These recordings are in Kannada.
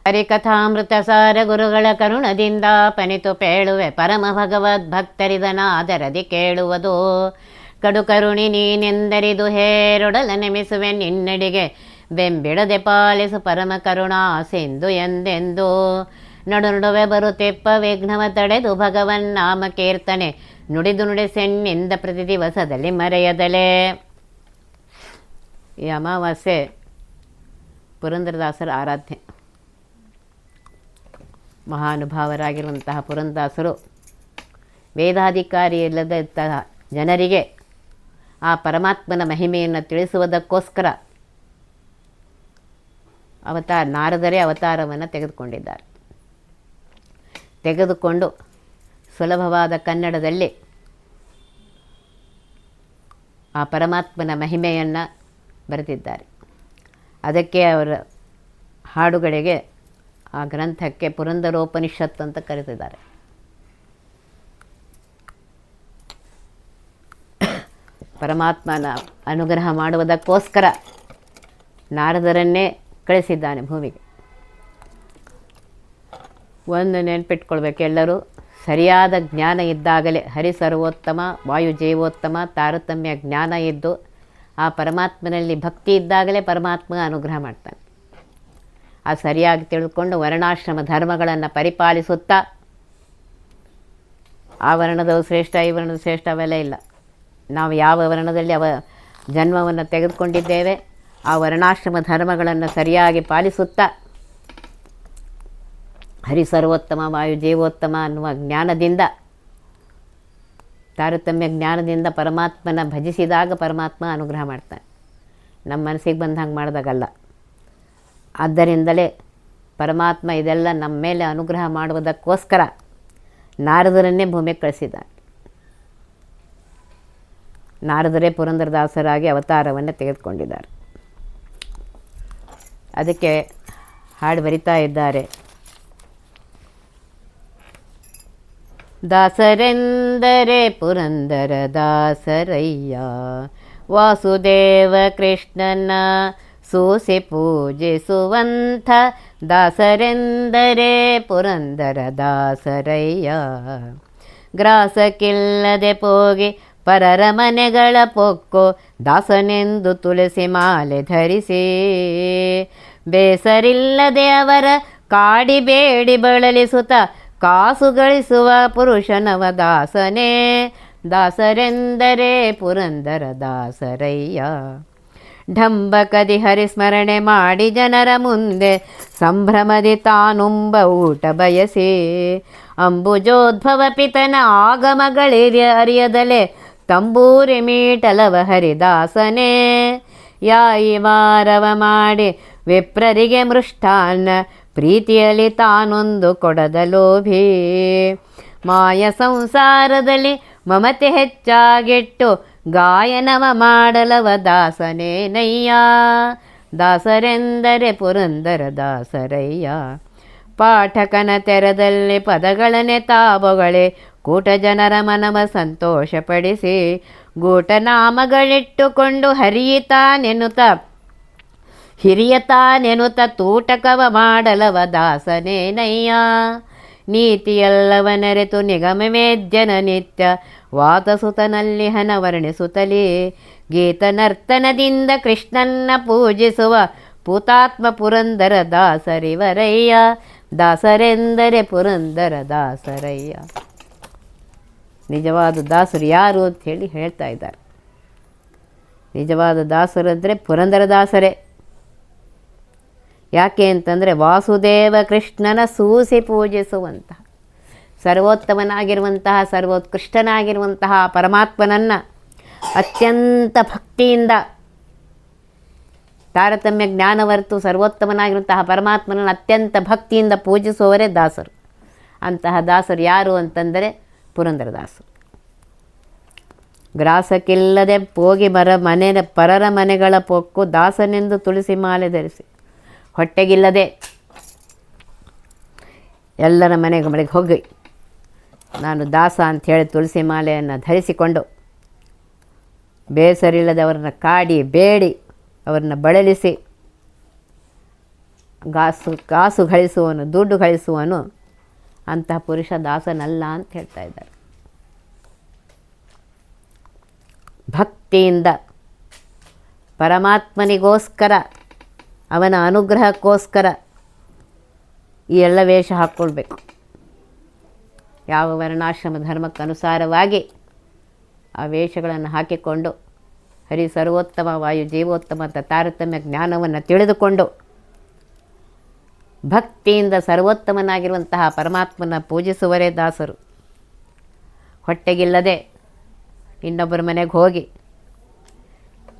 ಹರಿಕಥಾಮೃತ ಸಾರ ಗುರುಗಳ ಕರುಣದಿಂದ ಪನಿತು ಪೇಳುವೆ ಪರಮ ಭಗವದ್ಭಕ್ತರಿದನಾದರದಿ ಕೇಳುವುದು. ಕಡು ಕರುಣಿ ನೀನೆಂದರಿದು ಹೇರೊಡಲ ನೆಮಿಸುವೆ ನಿನ್ನಡಿಗೆ ಬೆಂಬಿಡದೆ ಪಾಲಿಸು ಪರಮ ಕರುಣಾ ಸಿಂಧು ಎಂದೆಂದು. ನಡು ನಡುವೆ ಬರುತ್ತೆಪ್ಪ ವಿಘ್ನವ ತಡೆದು ಭಗವನ್ ನಾಮ ಕೀರ್ತನೆ ನುಡಿದು ನುಡಿಸೆನ್ನಿಂದ ಪ್ರತಿ ದಿವಸದಲ್ಲಿ ಮರೆಯದಲೇ. ಈ ಅಮಾವಾಸ್ಯೆ ಪುರಂದರದಾಸರ ಆರಾಧನೆ. ಮಹಾನುಭಾವರಾಗಿರುವಂತಹ ಪುರಂದರದಾಸರು ವೇದಾಧಿಕಾರಿ ಇಲ್ಲದಂತಹ ಜನರಿಗೆ ಆ ಪರಮಾತ್ಮನ ಮಹಿಮೆಯನ್ನು ತಿಳಿಸುವುದಕ್ಕೋಸ್ಕರ ನಾರದರೇ ಅವತಾರವನ್ನು ತೆಗೆದುಕೊಂಡಿದ್ದಾರೆ. ತೆಗೆದುಕೊಂಡು ಸುಲಭವಾದ ಕನ್ನಡದಲ್ಲಿ ಆ ಪರಮಾತ್ಮನ ಮಹಿಮೆಯನ್ನು ಬರೆದಿದ್ದಾರೆ. ಅದಕ್ಕೆ ಅವರ ಹಾಡುಗಳಿಗೆ ಆ ಗ್ರಂಥಕ್ಕೆ ಪುರಂದರೋಪನಿಷತ್ ಅಂತ ಕರೆದಿದ್ದಾರೆ. ಪರಮಾತ್ಮನ ಅನುಗ್ರಹ ಮಾಡುವುದಕ್ಕೋಸ್ಕರ ನಾರದರನ್ನೇ ಕಳಿಸಿದ್ದಾನೆ ಭೂಮಿಗೆ. ಒಂದು ನೆನಪಿಟ್ಕೊಳ್ಬೇಕು ಎಲ್ಲರೂ, ಸರಿಯಾದ ಜ್ಞಾನ ಇದ್ದಾಗಲೇ ಹರಿ ಸರ್ವೋತ್ತಮ ವಾಯು ಜೀವೋತ್ತಮ ತಾರತಮ್ಯ ಜ್ಞಾನ ಇದ್ದು ಆ ಪರಮಾತ್ಮನಲ್ಲಿ ಭಕ್ತಿ ಇದ್ದಾಗಲೇ ಪರಮಾತ್ಮ ಅನುಗ್ರಹ ಮಾಡ್ತಾನೆ. ಆ ಸರಿಯಾಗಿ ತಿಳ್ಕೊಂಡು ವರ್ಣಾಶ್ರಮ ಧರ್ಮಗಳನ್ನು ಪರಿಪಾಲಿಸುತ್ತಾ ಆ ವರ್ಣದವು ಶ್ರೇಷ್ಠ ಈ ವರ್ಣದ ಶ್ರೇಷ್ಠ ಅವೆಲ್ಲ ಇಲ್ಲ. ನಾವು ಯಾವ ವರ್ಣದಲ್ಲಿ ಜನ್ಮವನ್ನು ತೆಗೆದುಕೊಂಡಿದ್ದೇವೆ ಆ ವರ್ಣಾಶ್ರಮ ಧರ್ಮಗಳನ್ನು ಸರಿಯಾಗಿ ಪಾಲಿಸುತ್ತಾ ಹರಿ ಸರ್ವೋತ್ತಮ ವಾಯು ಜೀವೋತ್ತಮ ಅನ್ನುವ ಜ್ಞಾನದಿಂದ ತಾರತಮ್ಯ ಜ್ಞಾನದಿಂದ ಪರಮಾತ್ಮನ ಭಜಿಸಿದಾಗ ಪರಮಾತ್ಮ ಅನುಗ್ರಹ ಮಾಡ್ತಾನೆ. ನಮ್ಮ ಮನಸ್ಸಿಗೆ ಬಂದಂಗೆ ಮಾಡಿದಾಗಲ್ಲ. ಆದ್ದರಿಂದಲೇ ಪರಮಾತ್ಮ ಇದೆಲ್ಲ ನಮ್ಮ ಮೇಲೆ ಅನುಗ್ರಹ ಮಾಡುವುದಕ್ಕೋಸ್ಕರ ನಾರದರನ್ನೇ ಭೂಮಿಗೆ ಕಳಿಸಿದ್ದಾನೆ. ನಾರದರೇ ಪುರಂದರದಾಸರಾಗಿ ಅವತಾರವನ್ನು ತೆಗೆದುಕೊಂಡಿದ್ದಾರೆ. ಅದಕ್ಕೆ ಹಾಡು ಬರಿತಾ ಇದ್ದಾರೆ. ದಾಸರೆಂದರೆ ಪುರಂದರ ದಾಸರಯ್ಯ, ವಾಸುದೇವ ಕೃಷ್ಣನ ಸೂಸಿ ಪೂಜಿಸುವಂಥ ದಾಸರೆಂದರೆ ಪುರಂದರ ದಾಸರಯ್ಯ. ಗ್ರಾಸಕ್ಕಿಲ್ಲದೆ ಪೋಗಿ ಪರರ ಮನೆಗಳ ಪೊಕ್ಕು ದಾಸನೆಂದು ತುಳಸಿ ಮಾಲೆ ಧರಿಸಿ, ಬೇಸರಿಲ್ಲದೆ ಅವರ ಕಾಡಿ ಬೇಡಿ ಬಳಲಿಸುತ್ತ ಕಾಸು ಗಳಿಸುವ ಪುರುಷನವ ದಾಸನೇ. ದಾಸರೆಂದರೆ ಪುರಂದರ ದಾಸರಯ್ಯ. ಢಂಬಕದಿ ಹರಿಸ್ಮರಣೆ ಮಾಡಿ ಜನರ ಮುಂದೆ ಸಂಭ್ರಮದಿ ತಾನುಂಬ ಊಟ ಬಯಸಿ, ಅಂಬುಜೋದ್ಭವ ಪಿತನ ಆಗಮಗಳಿರಿಯದಲೆ ತಂಬೂರಿ ಮೀಟಲವ ಹರಿದಾಸನೇ. ಯಾಯಿ ವಾರವ ಮಾಡಿ ವಿಪ್ರರಿಗೆ ಮೃಷ್ಟಾನ್ನ ಪ್ರೀತಿಯಲ್ಲಿ ತಾನೊಂದು ಕೊಡದ ಲೋಭಿ, ಮಾಯ ಸಂಸಾರದಲ್ಲಿ ಮಮತೆ ಹೆಚ್ಚಾಗಿಟ್ಟು ಗಾಯನವ ಮಾಡಲವ ದಾಸನೇ ನಯ್ಯ. ದಾಸರೆಂದರೆ ಪುರಂದರ ದಾಸರಯ್ಯ. ಪಾಠಕನ ತೆರದಲ್ಲಿ ಪದಗಳನೆ ತಾಬೊಗಳೆ ಕೂಟ ಜನರ ಮನವ ಸಂತೋಷಪಡಿಸಿ, ಗೂಟ ನಾಮಗಳಿಟ್ಟುಕೊಂಡು ಹಿರಿಯತಾನೆನುತ ತೂಟಕವ ಮಾಡಲವ ದಾಸನೇ ನಯ್ಯ. ನೀತಿಯಲ್ಲವನರೆತು ನಿಗಮವೇದ್ಯನ ನಿತ್ಯ ವಾತಸುತನಲ್ಲಿ ಹನ ವರ್ಣಿಸುತ್ತಲೇ, ಗೀತ ನರ್ತನದಿಂದ ಕೃಷ್ಣನ್ನ ಪೂಜಿಸುವ ಪೂತಾತ್ಮ ಪುರಂದರ ದಾಸರಿವರಯ್ಯ. ದಾಸರೆಂದರೆ ಪುರಂದರ ದಾಸರಯ್ಯ. ನಿಜವಾದ ದಾಸರು ಯಾರು ಅಂಥೇಳಿ ಹೇಳ್ತಾ ಇದ್ದಾರೆ. ನಿಜವಾದ ದಾಸರಂದರೆ ಪುರಂದರದಾಸರೇ. ಯಾಕೆ ಅಂತಂದರೆ ವಾಸುದೇವ ಕೃಷ್ಣನ ಸೂಸಿ ಪೂಜಿಸುವಂತಹ ಸರ್ವೋತ್ತಮನಾಗಿರುವಂತಹ ಸರ್ವೋತ್ಕೃಷ್ಟನಾಗಿರುವಂತಹ ಪರಮಾತ್ಮನನ್ನು ಅತ್ಯಂತ ಭಕ್ತಿಯಿಂದ, ತಾರತಮ್ಯ ಜ್ಞಾನವರ್ತು ಸರ್ವೋತ್ತಮನಾಗಿರುವಂತಹ ಪರಮಾತ್ಮನನ್ನು ಅತ್ಯಂತ ಭಕ್ತಿಯಿಂದ ಪೂಜಿಸುವವರೇ ದಾಸರು. ಅಂತಹ ದಾಸರು ಯಾರು ಅಂತಂದರೆ ಪುರಂದರದಾಸರು. ಗ್ರಾಸಕ್ಕಿಲ್ಲದೆ ಪೋಗಿ ಪರರ ಮನೆಗಳ ಪೊಕ್ಕು ದಾಸನೆಂದು ತುಳಸಿ ಮಾಲೆ ಧರಿಸಿ, ಹೊಟ್ಟೆಗಿಲ್ಲದೆ ಎಲ್ಲರ ಮನೆಗೆ ಹೋಗಿ ನಾನು ದಾಸ ಅಂಥೇಳಿ ತುಳಸಿ ಮಾಲೆಯನ್ನು ಧರಿಸಿಕೊಂಡು ಬೇಸರಿಲ್ಲದೆ ಅವರನ್ನು ಕಾಡಿ ಬೇಡಿ ಅವರನ್ನು ಬಳಲಿಸಿ ಕಾಸು ಗಳಿಸುವನು, ದುಡ್ಡು ಗಳಿಸುವನು ಅಂತಹ ಪುರುಷ ದಾಸನಲ್ಲ ಅಂತ ಹೇಳ್ತಾ ಇದ್ದಾರೆ. ಭಕ್ತಿಯಿಂದ ಪರಮಾತ್ಮನಿಗೋಸ್ಕರ, ಅವನ ಅನುಗ್ರಹಕ್ಕೋಸ್ಕರ ಈ ಎಲ್ಲ ವೇಷ ಹಾಕ್ಕೊಳ್ಬೇಕು. ಯಾವ ವರ್ಣಾಶ್ರಮ ಧರ್ಮಕ್ಕನುಸಾರವಾಗಿ ಆ ವೇಷಗಳನ್ನು ಹಾಕಿಕೊಂಡು ಹರಿ ಸರ್ವೋತ್ತಮ ವಾಯು ಜೀವೋತ್ತಮ ಅಂತ ತಾರತಮ್ಯ ಜ್ಞಾನವನ್ನು ತಿಳಿದುಕೊಂಡು ಭಕ್ತಿಯಿಂದ ಸರ್ವೋತ್ತಮನಾಗಿರುವಂತಹ ಪರಮಾತ್ಮನ ಪೂಜಿಸುವರೇ ದಾಸರು. ಹೊಟ್ಟೆಗಿಲ್ಲದೆ ಇನ್ನೊಬ್ಬರ ಮನೆಗೆ ಹೋಗಿ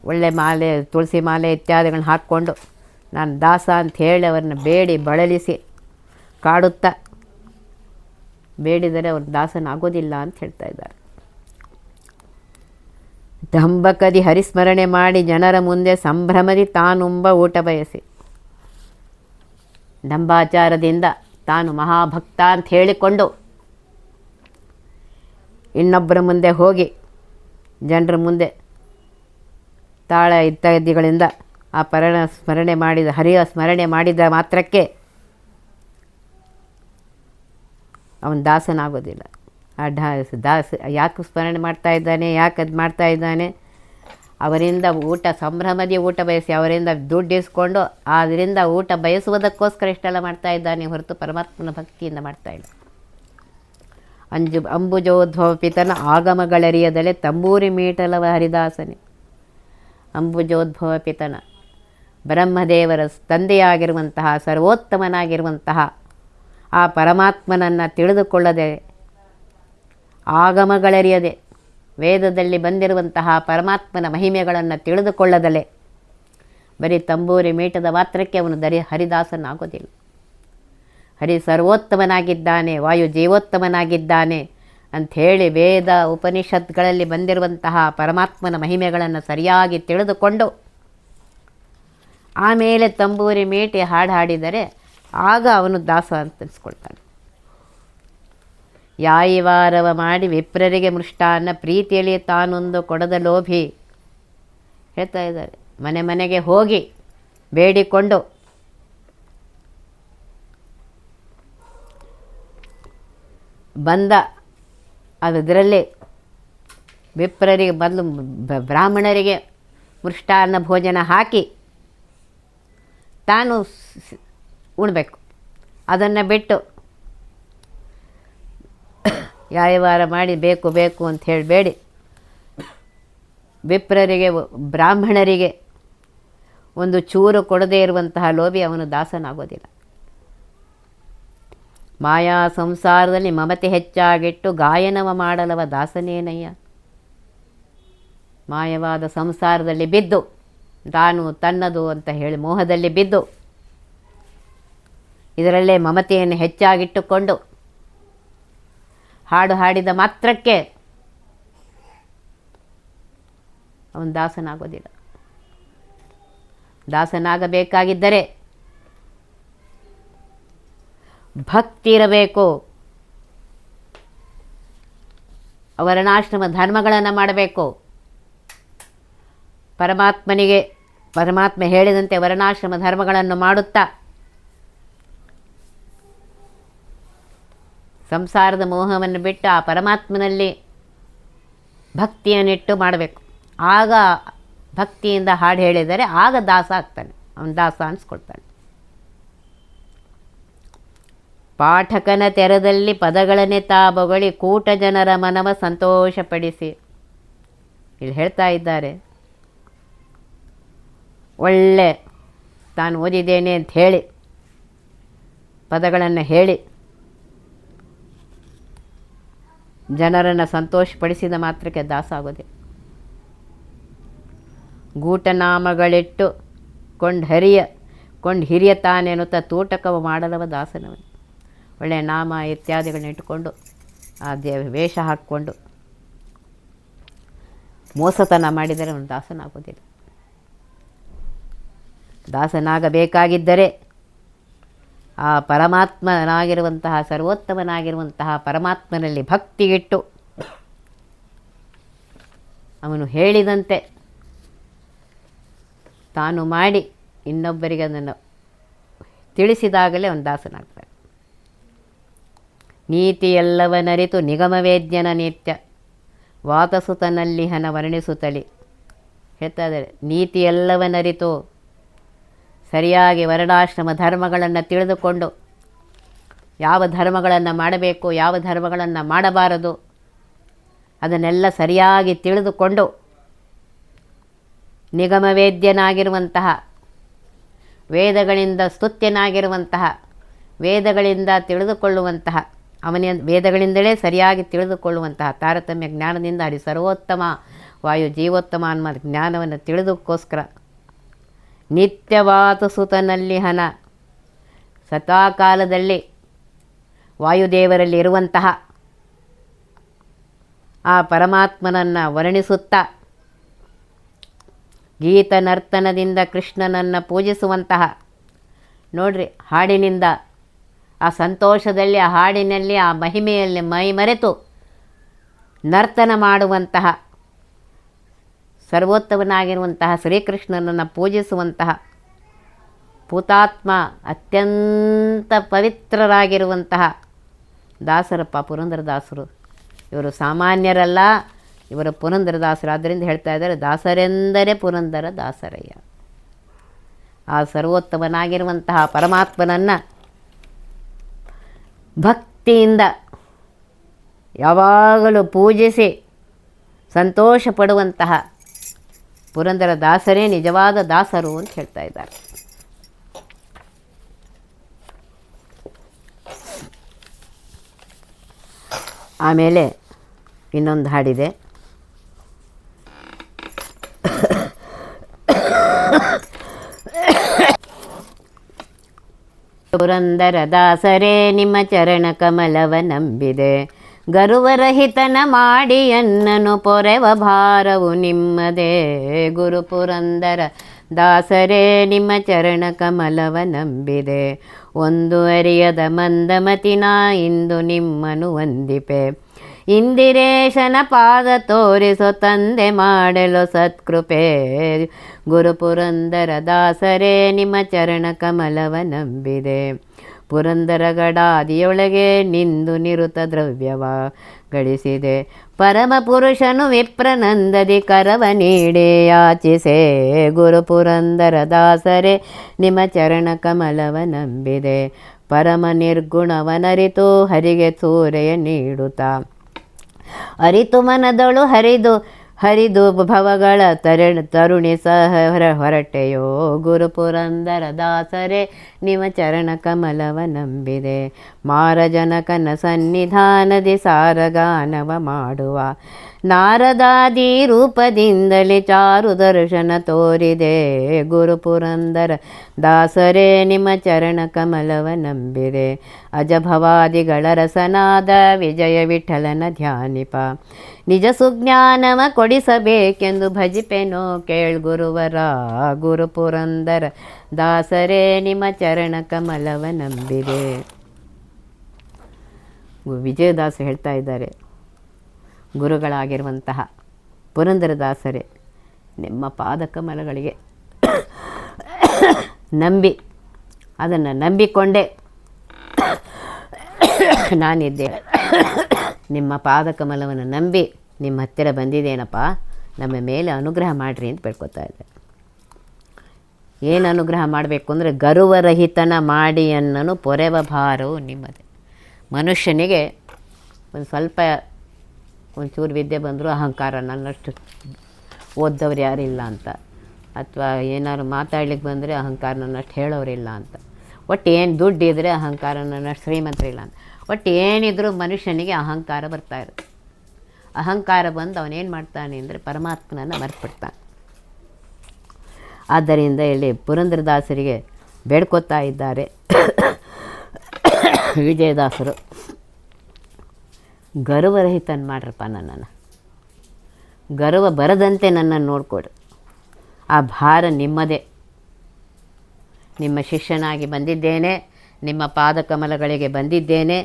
ಒಳ್ಳೆ ಮಾಲೆ, ತುಳಸಿ ಮಾಲೆ ಇತ್ಯಾದಿಗಳನ್ನ ಹಾಕ್ಕೊಂಡು ನಾನು ದಾಸ ಅಂತ ಹೇಳಿ ಅವರನ್ನು ಬೇಡಿ ಬಳಲಿಸಿ ಕಾಡುತ್ತಾ ಬೇಡಿದರೆ ಅವ್ರ ದಾಸನಾಗೋದಿಲ್ಲ ಅಂತ ಹೇಳ್ತಾ ಇದ್ದಾರೆ. ದಂಬಕದಿ ಹರಿಸ್ಮರಣೆ ಮಾಡಿ ಜನರ ಮುಂದೆ ಸಂಭ್ರಮದಿ ತಾನುಂಬ ಊಟ ಬಯಸಿ, ದಂಬಾಚಾರದಿಂದ ತಾನು ಮಹಾಭಕ್ತ ಅಂತ ಹೇಳಿಕೊಂಡು ಇನ್ನೊಬ್ಬರ ಮುಂದೆ ಹೋಗಿ ಜನರ ಮುಂದೆ ತಾಳ ಇತ್ಯಾದಿಗಳಿಂದ ಆ ಸ್ಮರಣೆ ಮಾಡಿದ ಹರಿಯ ಸ್ಮರಣೆ ಮಾಡಿದ ಮಾತ್ರಕ್ಕೆ ಅವನು ದಾಸನಾಗೋದಿಲ್ಲ. ಆ ದಾಸ ಯಾಕೆ ಸ್ಮರಣೆ ಮಾಡ್ತಾ ಇದ್ದಾನೆ, ಯಾಕೆ ಅದು ಮಾಡ್ತಾ ಇದ್ದಾನೆ, ಅವರಿಂದ ಊಟ ಸಂಭ್ರಮದಿ ಊಟ ಬಯಸಿ ಅವರಿಂದ ದುಡ್ಡು ಇಸ್ಕೊಂಡು ಅದರಿಂದ ಊಟ ಬಯಸುವುದಕ್ಕೋಸ್ಕರ ಇಷ್ಟೆಲ್ಲ ಮಾಡ್ತಾ ಇದ್ದಾನೆ ಹೊರತು ಪರಮಾತ್ಮನ ಭಕ್ತಿಯಿಂದ ಮಾಡ್ತಾ ಇಲ್ಲ. ಅಂಬುಜೋದ್ಭವ ಪಿತನ ಆಗಮಗಳರಿಯದಲೆ ತಂಬೂರಿ ಮೀಟಲವ ಹರಿದಾಸನೆ. ಅಂಬುಜೋದ್ಭವ ಪಿತನ ಬ್ರಹ್ಮದೇವರ ತಂದೆಯಾಗಿರುವಂತಹ ಸರ್ವೋತ್ತಮನಾಗಿರುವಂತಹ ಆ ಪರಮಾತ್ಮನನ್ನು ತಿಳಿದುಕೊಳ್ಳದೆ, ಆಗಮಗಳರಿಯದೆ ವೇದದಲ್ಲಿ ಬಂದಿರುವಂತಹ ಪರಮಾತ್ಮನ ಮಹಿಮೆಗಳನ್ನು ತಿಳಿದುಕೊಳ್ಳದಲೆ ಬರೀ ತಂಬೂರಿ ಮೀಟದ ಮಾತ್ರಕ್ಕೆ ಅವನು ಹರಿದಾಸನಾಗೋದಿಲ್ಲ. ಹರಿ ಸರ್ವೋತ್ತಮನಾಗಿದ್ದಾನೆ, ವಾಯು ಜೀವೋತ್ತಮನಾಗಿದ್ದಾನೆ ಅಂಥೇಳಿ ವೇದ ಉಪನಿಷತ್ಗಳಲ್ಲಿ ಬಂದಿರುವಂತಹ ಪರಮಾತ್ಮನ ಮಹಿಮೆಗಳನ್ನು ಸರಿಯಾಗಿ ತಿಳಿದುಕೊಂಡು ಆಮೇಲೆ ತಂಬೂರಿ ಮೀಟಿ ಹಾಡು ಹಾಡಿದರೆ ಆಗ ಅವನು ದಾಸ ಅಂತ ಅನಿಸ್ಕೊಳ್ತಾನೆ. ಯಾಯಿವಾರವ ಮಾಡಿ ವಿಪ್ರರಿಗೆ ಮೃಷ್ಟಾನ್ನ ಪ್ರೀತಿಯಲ್ಲಿ ತಾನೊಂದು ಕೊಡದ ಲೋಭಿ ಹೇಳ್ತಾ ಇದ್ದಾರೆ. ಮನೆ ಮನೆಗೆ ಹೋಗಿ ಬೇಡಿಕೊಂಡು ಬಂದ ಅದರಲ್ಲಿ ವಿಪ್ರರಿಗೆ ಮೊದಲು ಬ್ರಾಹ್ಮಣರಿಗೆ ಮೃಷ್ಟಾನ್ನ ಭೋಜನ ಹಾಕಿ ತಾನು ಉಣಬೇಕು. ಅದನ್ನು ಬಿಟ್ಟು ಯಾಯವಾರ ಮಾಡಿ ಬೇಕು ಬೇಕು ಅಂತ ಹೇಳಬೇಡಿ. ವಿಪ್ರರಿಗೆ ಬ್ರಾಹ್ಮಣರಿಗೆ ಒಂದು ಚೂರು ಕೊಡದೇ ಇರುವಂತಹ ಲೋಭಿ ಅವನು ದಾಸನಾಗೋದಿಲ್ಲ. ಮಾಯಾ ಸಂಸಾರದಲ್ಲಿ ಮಮತೆ ಹೆಚ್ಚಾಗಿಟ್ಟು ಗಾಯನವ ಮಾಡಲವ ದಾಸನೇನಯ್ಯ. ಮಾಯವಾದ ಸಂಸಾರದಲ್ಲಿ ಬಿದ್ದು ತಾನು ತನ್ನದು ಅಂತ ಹೇಳಿ ಮೋಹದಲ್ಲಿ ಬಿದ್ದು ಇದರಲ್ಲೇ ಮಮತೆಯನ್ನು ಹೆಚ್ಚಾಗಿಟ್ಟುಕೊಂಡು ಹಾಡು ಹಾಡಿದ ಮಾತ್ರಕ್ಕೆ ಅವನು ದಾಸನಾಗೋದಿಲ್ಲ. ದಾಸನಾಗಬೇಕಾಗಿದ್ದರೆ ಭಕ್ತಿ ಇರಬೇಕು, ವರ್ಣಾಶ್ರಮ ಧರ್ಮಗಳನ್ನು ಮಾಡಬೇಕು. ಪರಮಾತ್ಮ ಹೇಳಿದಂತೆ ವರ್ಣಾಶ್ರಮ ಧರ್ಮಗಳನ್ನು ಮಾಡುತ್ತಾ ಸಂಸಾರದ ಮೋಹವನ್ನು ಬಿಟ್ಟು ಆ ಪರಮಾತ್ಮನಲ್ಲಿ ಭಕ್ತಿಯನ್ನಿಟ್ಟು ಮಾಡಬೇಕು. ಆಗ ಭಕ್ತಿಯಿಂದ ಹಾಡು ಹೇಳಿದರೆ ಆಗ ದಾಸ ಆಗ್ತಾನೆ, ಅವನು ದಾಸ ಅನಿಸ್ಕೊಳ್ತಾನೆ. ಪಾಠಕನ ತೆರದಲ್ಲಿ ಪದಗಳನ್ನೇ ತಾಬೊಗಳಿ ಕೂಟ ಜನರ ಮನವ ಸಂತೋಷಪಡಿಸಿ. ಇಲ್ಲಿ ಹೇಳ್ತಾ ಇದ್ದಾರೆ, ಒಳ್ಳೆ ತಾನು ಓದಿದ್ದೇನೆ ಅಂತ ಹೇಳಿ ಪದಗಳನ್ನು ಹೇಳಿ ಜನರನ್ನು ಸಂತೋಷಪಡಿಸಿದ ಮಾತ್ರಕ್ಕೆ ದಾಸ ಆಗೋದೆ. ಗೂಟನಾಮಗಳಿಟ್ಟು ಕೊಂಡು ಹಿರಿಯ ತಾನೆನ್ನುತ್ತಾ ತೂಟಕವ ಮಾಡಲವ ದಾಸನವನು. ಒಳ್ಳೆಯ ನಾಮ ಇತ್ಯಾದಿಗಳನ್ನ ಇಟ್ಟುಕೊಂಡು ಆ ವೇಷ ಹಾಕ್ಕೊಂಡು ಮೋಸತನ ಮಾಡಿದರೆ ಅವನು ದಾಸನಾಗೋದಿಲ್ಲ. ದಾಸನಾಗಬೇಕಾಗಿದ್ದರೆ ಆ ಪರಮಾತ್ಮನಾಗಿರುವಂತಹ ಸರ್ವೋತ್ತಮನಾಗಿರುವಂತಹ ಪರಮಾತ್ಮನಲ್ಲಿ ಭಕ್ತಿ ಇಟ್ಟು ಅವನು ಹೇಳಿದಂತೆ ತಾನು ಮಾಡಿ ಇನ್ನೊಬ್ಬರಿಗೆ ಅದನ್ನು ತಿಳಿಸಿದಾಗಲೇ ಅವನು ದಾಸನಾಗ್ತಾನೆ. ನೀತಿಯೆಲ್ಲವನರಿತು ನಿಗಮವೇದ್ಯನ ನಿತ್ಯ ವಾತಸುತನಲ್ಲಿಹನ ವರ್ಣಿಸುತ್ತಲಿ ಹೇಳ್ತಾ ಇದ್ದಾರೆ. ನೀತಿಯೆಲ್ಲವನರಿತು ಸರಿಯಾಗಿ ವರ್ಣಾಶ್ರಮ ಧರ್ಮಗಳನ್ನು ತಿಳಿದುಕೊಂಡು ಯಾವ ಧರ್ಮಗಳನ್ನು ಮಾಡಬೇಕು, ಯಾವ ಧರ್ಮಗಳನ್ನು ಮಾಡಬಾರದು ಅದನ್ನೆಲ್ಲ ಸರಿಯಾಗಿ ತಿಳಿದುಕೊಂಡು ನಿಗಮವೇದ್ಯನಾಗಿರುವಂತಹ, ವೇದಗಳಿಂದ ಸ್ತುತ್ಯನಾಗಿರುವಂತಹ, ವೇದಗಳಿಂದ ತಿಳಿದುಕೊಳ್ಳುವಂತಹ, ವೇದಗಳಿಂದಲೇ ಸರಿಯಾಗಿ ತಿಳಿದುಕೊಳ್ಳುವಂತಹ ತಾರತಮ್ಯ ಜ್ಞಾನದಿಂದ ಹರಿ ಸರ್ವೋತ್ತಮ ವಾಯು ಜೀವೋತ್ತಮ ಅನ್ನೋ ಜ್ಞಾನವನ್ನು ತಿಳಿದಕ್ಕೋಸ್ಕರ ನಿತ್ಯವಾತು ಸುತನಲ್ಲಿಹನ ಸದಾಕಾಲದಲ್ಲಿ ವಾಯುದೇವರಲ್ಲಿ ಇರುವಂತಹ ಆ ಪರಮಾತ್ಮನನ್ನು ವರ್ಣಿಸುತ್ತಾ ಗೀತ ನರ್ತನದಿಂದ ಕೃಷ್ಣನನ್ನು ಪೂಜಿಸುವಂತಹ, ನೋಡ್ರಿ ಹಾಡಿನಿಂದ ಆ ಸಂತೋಷದಲ್ಲಿ, ಆ ಹಾಡಿನಲ್ಲಿ, ಆ ಮಹಿಮೆಯಲ್ಲಿ ಮೈ ಮರೆತು ನರ್ತನ ಮಾಡುವಂತಹ ಸರ್ವೋತ್ತಮನಾಗಿರುವಂತಹ ಶ್ರೀಕೃಷ್ಣನನ್ನು ಪೂಜಿಸುವಂತಹ ಪೂತಾತ್ಮ ಅತ್ಯಂತ ಪವಿತ್ರರಾಗಿರುವಂತಹ ದಾಸರಪ್ಪ ಪುರಂದರದಾಸರು. ಇವರು ಸಾಮಾನ್ಯರಲ್ಲ, ಇವರು ಪುರಂದರದಾಸರು. ಆದ್ದರಿಂದ ಹೇಳ್ತಾ ಇದ್ದಾರೆ, ದಾಸರೆಂದರೆ ಪುರಂದರ ದಾಸರಯ್ಯ. ಆ ಸರ್ವೋತ್ತಮನಾಗಿರುವಂತಹ ಪರಮಾತ್ಮನನ್ನು ಭಕ್ತಿಯಿಂದ ಯಾವಾಗಲೂ ಪೂಜಿಸಿ ಸಂತೋಷ ಪಡುವಂತಹ ಪುರಂದರ ದಾಸರೇ ನಿಜವಾದ ದಾಸರು ಅಂತ ಹೇಳ್ತಾ ಇದ್ದಾರೆ. ಆಮೇಲೆ ಇನ್ನೊಂದು ಹಾಡಿದೆ. ಪುರಂದರ ದಾಸರೇ ನಿಮ್ಮ ಚರಣ ಕಮಲವ ನಂಬಿದೆ, ಗರುವರಹಿತನ ಮಾಡಿ ಅನ್ನನು ಪೊರೆವ ಭಾರವು ನಿಮ್ಮದೇ. ಗುರು ಪುರಂದರ ದಾಸರೇ ನಿಮ್ಮ ಚರಣ ಕಮಲವ ನಂಬಿದೆ, ಒಂದು ಅರಿಯದ ಮಂದಮತಿನ ಇಂದು ನಿಮ್ಮನು ವಂದಿಪೆ. ಇಂದಿರೇಶನ ಪಾದ ತೋರಿಸೋ ತಂದೆ ಮಾಡಲು ಸತ್ಕೃಪೆ. ಗುರು ಪುರಂದರ ದಾಸರೇ ನಿಮ್ಮ ಚರಣ ಕಮಲವ ನಂಬಿದೆ, ಪುರಂದರ ಗಡಾದಿಯೊಳಗೆ ನಿಂದು ನಿರುತ ದ್ರವ್ಯವ ಗಳಿಸಿದೆ. ಪರಮ ಪುರುಷನು ವಿಪ್ರನಂದದಿ ಕರವ ನೀಡಿ ಯಾಚಿಸೆ. ಗುರು ಪುರಂದರ ದಾಸರೇ ನಿಮ್ಮ ಚರಣ ಕಮಲವ ನಂಬಿದೆ, ಪರಮ ನಿರ್ಗುಣವನರಿತು ಹರಿಗೆ ಸೂರೆಯ ನೀಡುತ್ತಾ. ಅರಿತು ಮನದೊಳು ಹರಿದು ಭವಗಳ ತರುಣಿ ಹೊರಟೆಯೋ. ಗುರು ಪುರಂದರ ದಾಸರೇ ನಿಮ್ಮ ಚರಣ ಕಮಲವ ನಂಬಿದೆ, ಮಾರಜನಕನ ಸನ್ನಿಧಾನದಿ ಸಾರಗಾನವ ಮಾಡುವ. ನಾರದಾದಿ ರೂಪದಿಂದಲೇ ಚಾರು ದರ್ಶನ ತೋರಿದೆ. ಗುರು ಪುರಂದರ ದಾಸರೇ ನಿಮ್ಮ ಚರಣ ಕಮಲವ ನಂಬಿದೆ, ಅಜಭವಾದಿಗಳ ರಸನಾದ ವಿಜಯ ವಿಠಲನ ಧ್ಯಾನಿಪ. ನಿಜ ಸುಜ್ಞಾನವ ಕೊಡಿಸಬೇಕೆಂದು ಭಜಿಪೆನೋ ಕೇಳ್ಗುರುವರ. ಗುರು ಪುರಂದರ ದಾಸರೇ ನಿಮ್ಮ ಚರಣ ಕಮಲವ ನಂಬಿದೆ. ವಿಜಯದಾಸ ಹೇಳ್ತಾ ಇದ್ದಾರೆ, ಗುರುಗಳಾಗಿರುವಂತಹ ಪುರಂದರದಾಸರೇ ನಿಮ್ಮ ಪಾದಕಮಲಗಳಿಗೆ ನಂಬಿ, ಅದನ್ನು ನಂಬಿಕೊಂಡೇ ನಾನಿದ್ದೆ. ನಿಮ್ಮ ಪಾದಕಮಲವನ್ನು ನಂಬಿ ನಿಮ್ಮ ಹತ್ತಿರ ಬಂದಿದ್ದೇನಪ್ಪ, ನಮ್ಮ ಮೇಲೆ ಅನುಗ್ರಹ ಮಾಡಿರಿ ಅಂತ ಬೇಡ್ಕೊತಾ ಇದ್ದೆ. ಏನು ಅನುಗ್ರಹ ಮಾಡಬೇಕು ಅಂದರೆ, ಗರುವರಹಿತನ ಮಾಡಿ ಅನ್ನನು ಪೊರೆವ ಭಾರವು ನಿಮ್ಮದೇ. ಮನುಷ್ಯನಿಗೆ ಒಂದು ಸ್ವಲ್ಪ ಒಂಚೂರು ವಿದ್ಯೆ ಬಂದರೂ ಅಹಂಕಾರ, ನನ್ನಷ್ಟು ಓದ್ದವ್ರು ಯಾರಿಲ್ಲ ಅಂತ, ಅಥವಾ ಏನಾದ್ರು ಮಾತಾಡ್ಲಿಕ್ಕೆ ಬಂದರೆ ಅಹಂಕಾರ ನನ್ನಷ್ಟು ಹೇಳೋರಿಲ್ಲ ಅಂತ, ಒಟ್ಟು ಏನು ದುಡ್ಡಿದ್ರೆ ಅಹಂಕಾರ ನನ್ನಷ್ಟು ಶ್ರೀಮಂತರಿಲ್ಲ ಅಂತ, ಒಟ್ಟು ಏನಿದ್ರೂ ಮನುಷ್ಯನಿಗೆ ಅಹಂಕಾರ ಬರ್ತಾ ಇರುತ್ತೆ. ಅಹಂಕಾರ ಬಂದು ಅವನೇನು ಮಾಡ್ತಾನೆ ಅಂದರೆ ಪರಮಾತ್ಮನನ್ನು ಮರೆತುಬಿಡ್ತಾನೆ. ಆದ್ದರಿಂದ ಇಲ್ಲಿ ಪುರಂದರದಾಸರಿಗೆ ಬೇಡ್ಕೊತಾ ಇದ್ದಾರೆ ವಿಜಯದಾಸರು, ಗರ್ವರಹಿತನ ಮಾಡ್ರಪ್ಪ, ನನ್ನನ್ನು ಗರ್ವ ಬರದಂತೆ ನನ್ನನ್ನು ನೋಡಿಕೊಡ್ರಿ. ಆ ಭಾರ ನಿಮ್ಮದೇ. ನಿಮ್ಮ ಶಿಷ್ಯನಾಗಿ ಬಂದಿದ್ದೇನೆ, ನಿಮ್ಮ ಪಾದಕಮಲಗಳಿಗೆ ಬಂದಿದ್ದೇನೆ,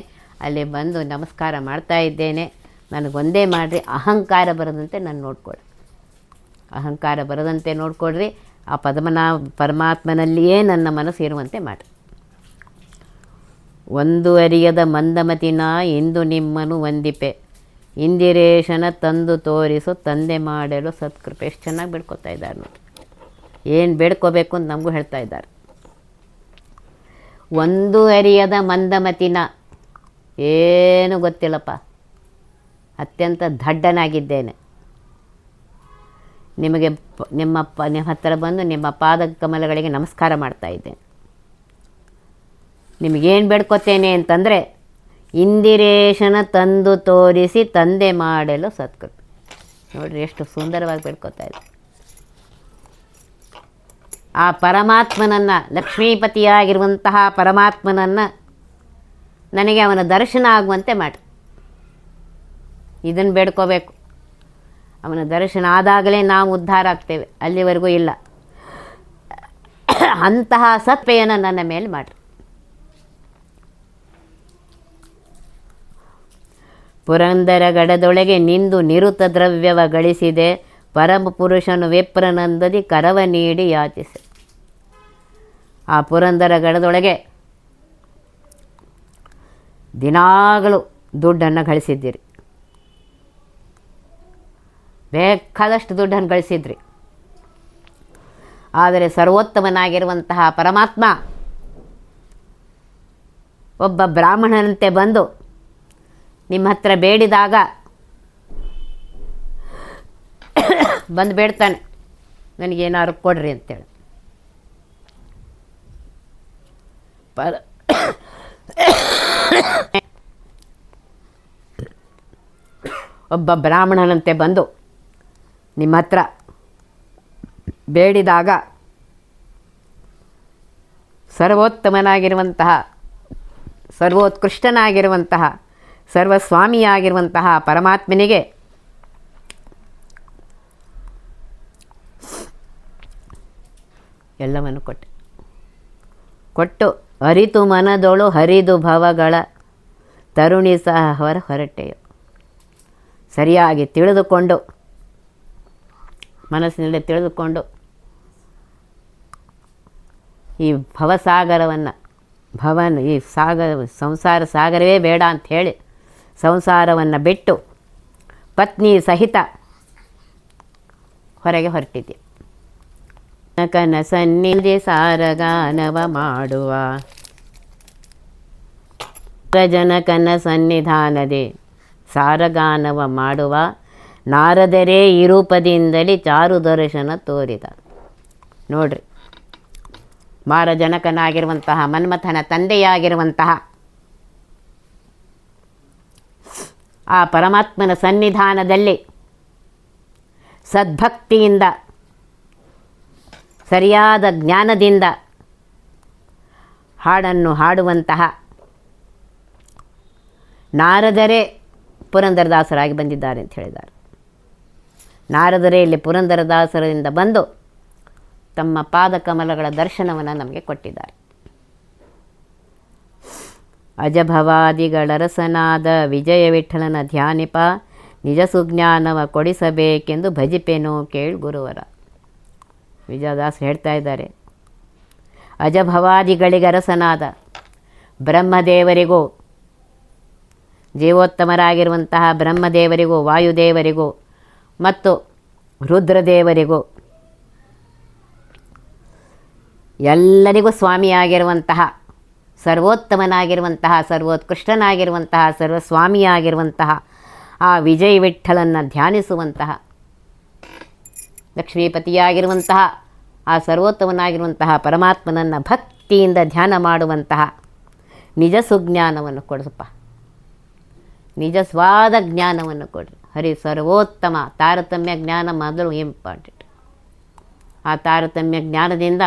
ಅಲ್ಲಿ ಬಂದು ನಮಸ್ಕಾರ ಮಾಡ್ತಾ ಇದ್ದೇನೆ, ನನಗೊಂದೇ ಮಾಡಿರಿ, ಅಹಂಕಾರ ಬರದಂತೆ ನಾನು ನೋಡ್ಕೊಡ್ರಿ. ಅಹಂಕಾರ ಬರದಂತೆ ನೋಡಿಕೊಡ್ರಿ. ಆ ಪರಮಾತ್ಮನಲ್ಲಿಯೇ ನನ್ನ ಮನಸ್ಸು ಇರುವಂತೆ ಮಾಡಿರಿ. ಒಂದು ಅರಿಯದ ಮಂದಮತಿನ ಇಂದು ನಿಮ್ಮನು ವಂದಿಪೆ, ಇಂದಿರೇಶನ ತಂದು ತೋರಿಸು ತಂದೆ ಮಾಡಲು ಸತ್ಕೃಪೆ. ಎಷ್ಟು ಚೆನ್ನಾಗಿ ಬೇಡ್ಕೊತಾ ಇದ್ದಾರೆ ನೋಡಿ. ಏನು ಬೇಡ್ಕೋಬೇಕು ಅಂತ ನಮಗೂ ಹೇಳ್ತಾ ಇದ್ದಾರೆ. ಒಂದು ಅರಿಯದ ಮಂದಮತಿನ, ಏನು ಗೊತ್ತಿಲ್ಲಪ್ಪ, ಅತ್ಯಂತ ದಡ್ಡನಾಗಿದ್ದೇನೆ. ನಿಮಗೆ ನಿಮ್ಮ ಹತ್ತಿರ ಬಂದು ನಿಮ್ಮ ಪಾದ ಕಮಲಗಳಿಗೆ ನಮಸ್ಕಾರ ಮಾಡ್ತಾ ಇದ್ದೇನೆ. ನಿಮಗೇನು ಬೇಡ್ಕೊತೇನೆ ಅಂತಂದರೆ, ಇಂದಿರೇಶನ ತಂದು ತೋರಿಸಿ ತಂದೆ ಮಾಡಲು ಸತ್ಕೃಪೆ. ನೋಡಿರಿ ಎಷ್ಟು ಸುಂದರವಾಗಿ ಬೇಡ್ಕೊತಾ ಇದೆ. ಆ ಪರಮಾತ್ಮನನ್ನು, ಲಕ್ಷ್ಮೀಪತಿಯಾಗಿರುವಂತಹ ಪರಮಾತ್ಮನನ್ನು ನನಗೆ ಅವನ ದರ್ಶನ ಆಗುವಂತೆ ಮಾಡಿ. ಇದನ್ನು ಬೇಡ್ಕೋಬೇಕು. ಅವನ ದರ್ಶನ ಆದಾಗಲೇ ನಾವು ಉದ್ಧಾರ ಆಗ್ತೇವೆ, ಅಲ್ಲಿವರೆಗೂ ಇಲ್ಲ. ಅಂತಹ ಸತ್ಪೆಯನ್ನು ನನ್ನ ಮೇಲೆ ಮಾಡಿ. ಪುರಂದರ ಗಡದೊಳಗೆ ನಿಂದು ನಿರುತ ದ್ರವ್ಯವ ಗಳಿಸಿದೆ, ಪರಮಪುರುಷನು ವಿಪ್ರನಂದದಿ ಕರವ ನೀಡಿ ಯಾಚಿಸೆ. ಆ ಪುರಂದರ ಗಡದೊಳಗೆ ದಿನಾಗಲೂ ದುಡ್ಡನ್ನು ಗಳಿಸಿದ್ದೀರಿ, ಬೇಕಾದಷ್ಟು ದುಡ್ಡನ್ನು ಗಳಿಸಿದ್ರಿ. ಆದರೆ ಸರ್ವೋತ್ತಮನಾಗಿರುವಂತಹ ಪರಮಾತ್ಮ ಒಬ್ಬ ಬ್ರಾಹ್ಮಣನಂತೆ ಬಂದು ನಿಮ್ಮ ಹತ್ರ ಬೇಡಿದಾಗ ಬಂದು ಬೇಡ್ತಾನೆ, ನನಗೇನಾದ್ರು ಕೊಡ್ರಿ ಅಂತೇಳಿ. ಒಬ್ಬ ಬ್ರಾಹ್ಮಣನಂತೆ ಬಂದು ನಿಮ್ಮ ಹತ್ರ ಬೇಡಿದಾಗ ಸರ್ವೋತ್ತಮನಾಗಿರುವಂತಹ, ಸರ್ವೋತ್ಕೃಷ್ಟನಾಗಿರುವಂತಹ, ಸರ್ವಸ್ವಾಮಿಯಾಗಿರುವಂತಹ ಪರಮಾತ್ಮನಿಗೆ ಎಲ್ಲವನ್ನು ಕೊಟ್ಟು ಅರಿತು ಮನದೊಳು ಹರಿದು ಭವಗಳ ತರುಣಿ ಸಹ ಹೊರಟೆಯು. ಸರಿಯಾಗಿ ತಿಳಿದುಕೊಂಡು, ಮನಸ್ಸಿನಲ್ಲಿ ತಿಳಿದುಕೊಂಡು ಈ ಭವಸಾಗರವನ್ನು, ಈ ಸಂಸಾರ ಸಾಗರವೇ ಬೇಡ ಅಂಥೇಳಿ ಸಂಸಾರವನ್ನು ಬಿಟ್ಟು ಪತ್ನಿ ಸಹಿತ ಹೊರಗೆ ಹೊರಟಿದ್ದೆ. ಜನಕನ ಸನ್ನಿಧಿ ಸಾರಗಾನವ ಮಾಡುವ, ಜನಕನ ಸನ್ನಿಧಾನದಿ ಸಾರಗಾನವ ಮಾಡುವ, ನಾರದರೇ ಈ ರೂಪದಿಂದಲೇ ಚಾರು ದರ್ಶನ ತೋರಿದ. ನೋಡ್ರಿ, ಮಾರಜನಕನಾಗಿರುವಂತಹ, ಮನ್ಮಥನ ತಂದೆಯಾಗಿರುವಂತಹ ಆ ಪರಮಾತ್ಮನ ಸನ್ನಿಧಾನದಲ್ಲಿ ಸದ್ಭಕ್ತಿಯಿಂದ, ಸರಿಯಾದ ಜ್ಞಾನದಿಂದ ಹಾಡನ್ನು ಹಾಡುವಂತಹ ನಾರದರೇ ಪುರಂದರದಾಸರಾಗಿ ಬಂದಿದ್ದಾರೆ ಅಂತ ಹೇಳಿದ್ದಾರೆ. ನಾರದರೇ ಇಲ್ಲಿ ಪುರಂದರದಾಸರಿಂದ ಬಂದು ತಮ್ಮ ಪಾದಕಮಲಗಳ ದರ್ಶನವನ್ನು ನಮಗೆ ಕೊಟ್ಟಿದ್ದಾರೆ. ಅಜಭವಾದಿಗಳರಸನಾದ ವಿಜಯ ವಿಠಲನ ಧ್ಯಾನಿಪ, ನಿಜ ಸುಜ್ಞಾನವ ಕೊಡಿಸಬೇಕೆಂದು ಭಜಿಪೆನೋ ಕೇಳು ಗುರುವರ. ವಿಜಯದಾಸ್ ಹೇಳ್ತಾ ಇದ್ದಾರೆ, ಅಜಭವಾದಿಗಳಿಗರಸನಾದ ಬ್ರಹ್ಮದೇವರಿಗೂ, ಜೀವೋತ್ತಮರಾಗಿರುವಂತಹ ಬ್ರಹ್ಮದೇವರಿಗೂ, ವಾಯುದೇವರಿಗೂ ಮತ್ತು ರುದ್ರದೇವರಿಗೂ ಎಲ್ಲರಿಗೂ ಸ್ವಾಮಿಯಾಗಿರುವಂತಹ, ಸರ್ವೋತ್ತಮನಾಗಿರುವಂತಹ, ಸರ್ವೋತ್ಕೃಷ್ಟನಾಗಿರುವಂತಹ, ಸರ್ವಸ್ವಾಮಿಯಾಗಿರುವಂತಹ ಆ ವಿಜಯ ವಿಠಲನ್ನು ಧ್ಯಾನಿಸುವಂತಹ, ಲಕ್ಷ್ಮೀಪತಿಯಾಗಿರುವಂತಹ ಆ ಸರ್ವೋತ್ತಮನಾಗಿರುವಂತಹ ಪರಮಾತ್ಮನನ್ನು ಭಕ್ತಿಯಿಂದ ಧ್ಯಾನ ಮಾಡುವಂತಹ ನಿಜ ಸುಜ್ಞಾನವನ್ನು ಕೊಡಿಸಪ್ಪ, ನಿಜಸ್ವಾದ ಜ್ಞಾನವನ್ನು ಕೊಡ್ರಿ. ಹರಿ ಸರ್ವೋತ್ತಮ ತಾರತಮ್ಯ ಜ್ಞಾನ ಮೊದಲು ಇಂಪಾರ್ಟೆಂಟ್. ಆ ತಾರತಮ್ಯ ಜ್ಞಾನದಿಂದ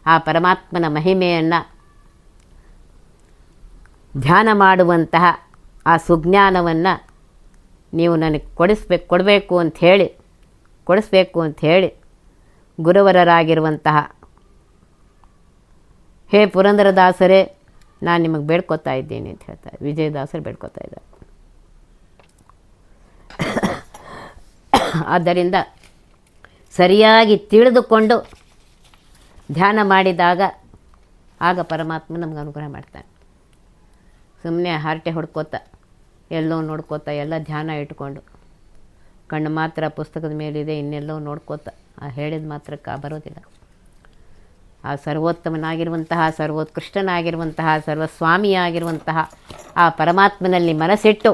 ಆ ಪರಮಾತ್ಮನ ಮಹಿಮೆಯನ್ನು ಧ್ಯಾನ ಮಾಡುವಂತಹ ಆ ಸುಜ್ಞಾನವನ್ನು ನೀವು ನನಗೆ ಕೊಡಬೇಕು ಅಂಥೇಳಿ ಗುರುವರರಾಗಿರುವಂತಹ ಹೇ ಪುರಂದರದಾಸರೇ, ನಾನು ನಿಮಗೆ ಬೇಡ್ಕೊತಾ ಇದ್ದೀನಿ ಅಂತ ಹೇಳ್ತಾರೆ. ವಿಜಯದಾಸರು ಬೇಡ್ಕೊತಾ ಇದ್ದಾರೆ. ಆದ್ದರಿಂದ ಸರಿಯಾಗಿ ತಿಳಿದುಕೊಂಡು ಧ್ಯಾನ ಮಾಡಿದಾಗ ಆಗ ಪರಮಾತ್ಮ ನಮಗೆ ಅನುಗ್ರಹ ಮಾಡ್ತಾನೆ. ಸುಮ್ಮನೆ ಹರಟೆ ಹೊಡ್ಕೋತ ಎಲ್ಲೋ ನೋಡ್ಕೋತ ಎಲ್ಲ ಧ್ಯಾನ ಇಟ್ಕೊಂಡು ಕಣ್ಣು ಮಾತ್ರ ಪುಸ್ತಕದ ಮೇಲಿದೆ, ಇನ್ನೆಲ್ಲೋ ನೋಡ್ಕೋತ ಆ ಹೇಳಿದ ಮಾತ್ರಕ್ಕೆ ಬರೋದಿಲ್ಲ. ಆ ಸರ್ವೋತ್ತಮನಾಗಿರುವಂತಹ, ಸರ್ವೋತ್ಕೃಷ್ಟನಾಗಿರುವಂತಹ, ಸರ್ವಸ್ವಾಮಿಯಾಗಿರುವಂತಹ ಆ ಪರಮಾತ್ಮನಲ್ಲಿ ಮನಸ್ಸಿಟ್ಟು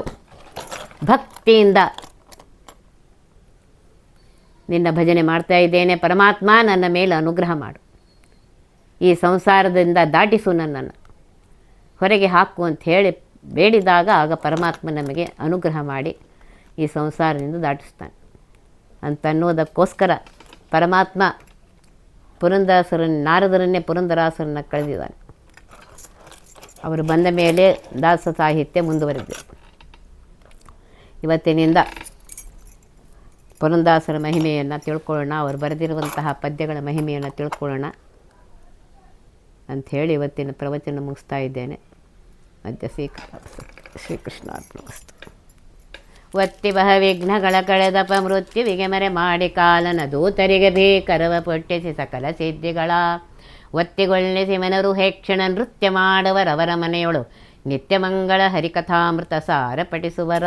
ಭಕ್ತಿಯಿಂದ ನಿನ್ನ ಭಜನೆ ಮಾಡ್ತಾ ಇದ್ದೇನೆ ಪರಮಾತ್ಮ, ನನ್ನ ಮೇಲೆ ಅನುಗ್ರಹ ಮಾಡು, ಈ ಸಂಸಾರದಿಂದ ದಾಟಿಸು, ನನ್ನನ್ನು ಹೊರಗೆ ಹಾಕು ಅಂತ ಹೇಳಿ ಬೇಡಿದಾಗ ಆಗ ಪರಮಾತ್ಮ ನಮಗೆ ಅನುಗ್ರಹ ಮಾಡಿ ಈ ಸಂಸಾರದಿಂದ ದಾಟಿಸ್ತಾನೆ ಅಂತನ್ನೋದಕ್ಕೋಸ್ಕರ ಪರಮಾತ್ಮ ನಾರದರನ್ನೇ ಪುರಂದರಾಸರನ್ನು ಕಳೆದಿದ್ದಾನೆ. ಅವರು ಬಂದ ಮೇಲೆ ದಾಸ ಸಾಹಿತ್ಯ ಮುಂದುವರೆದಿದೆ. ಇವತ್ತಿನಿಂದ ಪುರಂದರಾಸರ ಮಹಿಮೆಯನ್ನು ತಿಳ್ಕೊಳ್ಳೋಣ, ಅವರು ಬರೆದಿರುವಂತಹ ಪದ್ಯಗಳ ಮಹಿಮೆಯನ್ನು ತಿಳ್ಕೊಳ್ಳೋಣ ಅಂಥೇಳಿ ಇವತ್ತಿನ ಪ್ರವಚನ ಮುಗಿಸ್ತಾ ಇದ್ದೇನೆ. ಮಧ್ಯ ಶ್ರೀಕೃಷ್ಣಾರ್ಪಣಮಸ್ತು. ಒತ್ತಿ ಬಹ ವಿಘ್ನಗಳ ಕಳೆದಪ ಮೃತ್ಯುವಿಗೆ ಮರೆ ಮಾಡಿ ಕಾಲನ ದೂತರಿಗೆ ಭೀಕರವ ಪೊಟ್ಟಿಸಿ ಸಕಲ ಸಿದ್ಧಿಗಳ ಒತ್ತಿಗೊಳ್ಳಿಸಿ ಮನರು ಹೇಕ್ಷಣ ನೃತ್ಯ ಮಾಡುವರವರ ಮನೆಯೊಳು ನಿತ್ಯ ಮಂಗಳ ಹರಿಕಥಾಮೃತ ಸಾರ ಪಠಿಸುವರ.